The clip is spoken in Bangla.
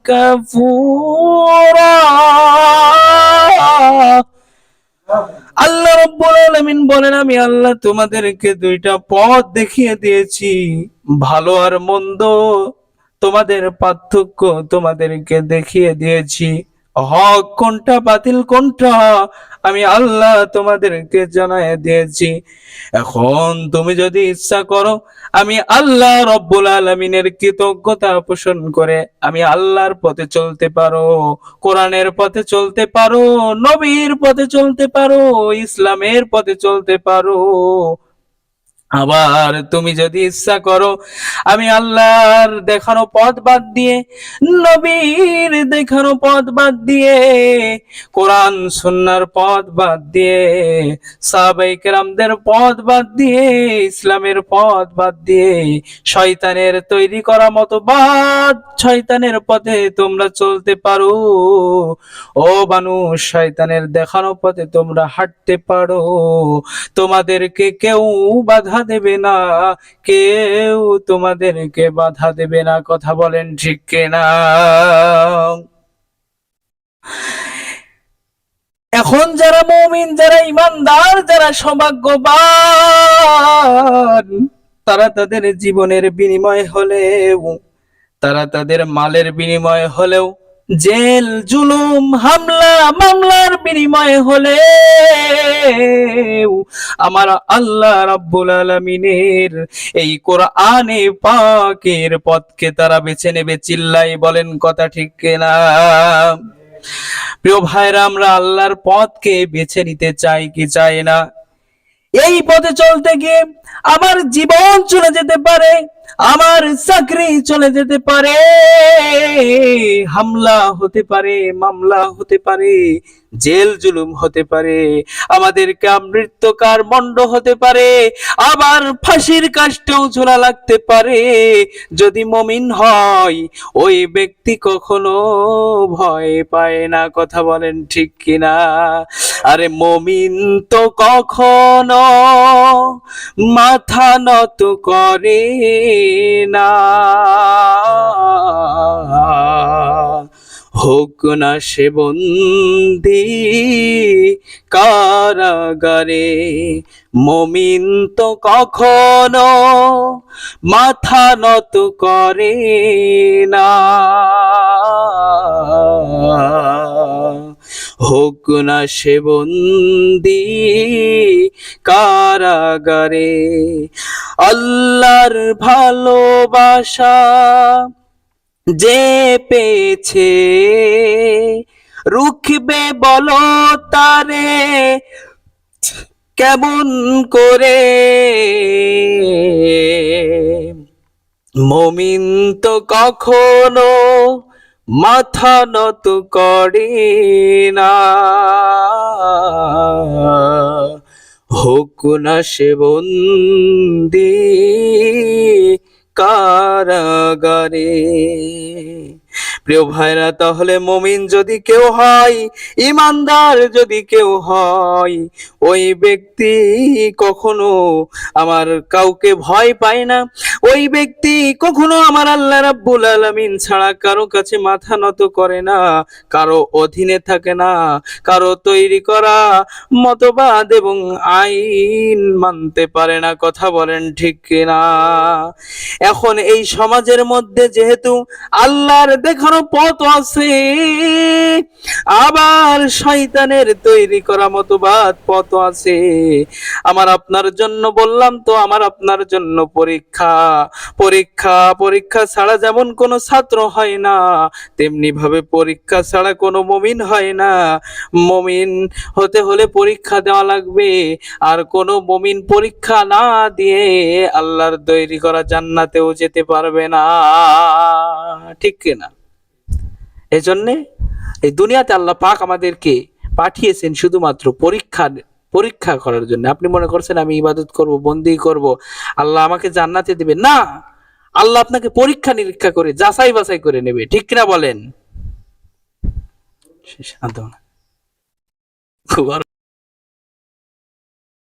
كفورا আল্লাহ রাব্বুল আলামিন বলেন, আমি আল্লাহ তোমাদেরকে দুইটা পথ দেখিয়ে দিয়েছি, ভালো আর মন্দ তোমাদের পার্থক্য তোমাদেরকে দেখিয়ে দিয়েছি, হক কোনটা বাতিল কোনটা আমি আল্লাহ তোমাদেরকে জানায় দিয়েছি। এখন তুমি যদি ইচ্ছা করো আমি আল্লাহ রব্বুল আলামিনের কৃতজ্ঞতা পোষণ করে আমি আল্লাহর পথে চলতে পারো, কোরআনের পথে চলতে পারো, নবীর পথে চলতে পারো, ইসলামের পথে চলতে পারো। আবার তুমি যদি ইচ্ছা করো আমি আল্লাহর দেখানো পথ বাদ দিয়ে, নবীর দেখানো পথ বাদ দিয়ে, কোরআন সুন্নাহর পথ বাদ দিয়ে, সাহাবায়ে কেরামদের পথ বাদ দিয়ে, ইসলামের পথ বাদ দিয়ে শয়তানের তৈরি করা মতবাদ, শয়তানের পথে তোমরা চলতে পারো, ও মানুষ শয়তানের দেখানো পথে তোমরা হাঁটতে পারো, তোমাদেরকে কেউ বাধা দেবে না, কেউ তোমাদেরকে বাধা দেবে না। কথা বলেন ঠিক কিনা? এখন যারা মুমিন, যারা ইমানদার, যারা সৌভাগ্যবান, তারা তাদের জীবনের বিনিময় হলেও, তারা তাদের মালের বিনিময় হলেও, জেল জুলুম হামলা মামলার বিনিময় হলেও আমার আল্লাহ রাব্বুল আলামিনের এই কোরআনে পাকের পথকে তারা বেছে নেবে। চিল্লাই বলেন কথা ঠিক কিনা? প্রিয় ভাইরা, আমরা আল্লাহর পথকে বেছে নিতে চাই কি চাই না? এই পথে চলতে গিয়ে আমার জীবন চলে যেতে পারে, আমার চাকরি চলে যেতে পারে, হামলা হতে পারে, মামলা হতে পারে, জেল জুলুম হতে পারে, আমাদেরকে মৃত্যুকার মণ্ড হতে পারে, আবার ফাঁসির কাষ্ঠেও ঝোলা লাগতে পারে। যদি মুমিন হয় ওই ব্যক্তি কখনো ভয় পায় না। কথা বলেন ঠিক কিনা? আরে মুমিন তো কখনো মাথা নত করে না, হোক না সে বন্দী কারাগারে। মুমিন তো কখনো মাথা নত করে না, হোক না সে বন্দী কারাগারে। আল্লাহর ভালোবাসা যে পেয়েছে রুখবে বলো তারে কেমন করে? মুমিন তো কখনো মাথা নত করে না, হোক না সে বন্দী কারাগারে। প্রিয় ভাইরা, তাহলে মুমিন যদি কেউ হয়, ইমানদার যদি কেউ হয়, ওই ব্যক্তি কখনো আমার কাউকে ভয় পায় না, ওই ব্যক্তি কখনো আমার আল্লাহ রাব্বুল আলামিন ছাড়া কারো কাছে মাথা নত করে না, কারো অধীনে থাকে না, কারো তৈরি করা মতবাদ এবং আইন মানতে পারে না। কথা বলেন ঠিক কিনা? এখন এই সমাজের মধ্যে যেহেতু আল্লাহর দেখানো পথ আছে, আবার শয়তানের তৈরি করা মতবাদ পথ আছে, আমার আপনার জন্য বললাম তো, আমার আপনার জন্য পরীক্ষা। পরীক্ষা পরীক্ষা ছাড়া যেমন কোনো ছাত্র হয় না, তেমনি ভাবে পরীক্ষা ছাড়া কোনো মুমিন হয় না। মুমিন হতে হলে পরীক্ষা দেওয়া লাগবে, আর কোনো মুমিন পরীক্ষা না দিয়ে আল্লাহর তৈরি করা জান্নাতেও যেতে পারবে না। ঠিক কিনা? এজন্য এই দুনিয়াতে আল্লাহ পাক আমাদেরকে পাঠিয়েছেন শুধুমাত্র পরীক্ষা করার জন্য। আপনি মনে করছেন আমি ইবাদত করব, বন্দি করব, আল্লাহ আমাকে জান্নাতে দিবে? না, আল্লাহ আপনাকে পরীক্ষা নিরীক্ষা করে যাচাই বাছাই করে নেবে। ঠিক কিনা বলেন?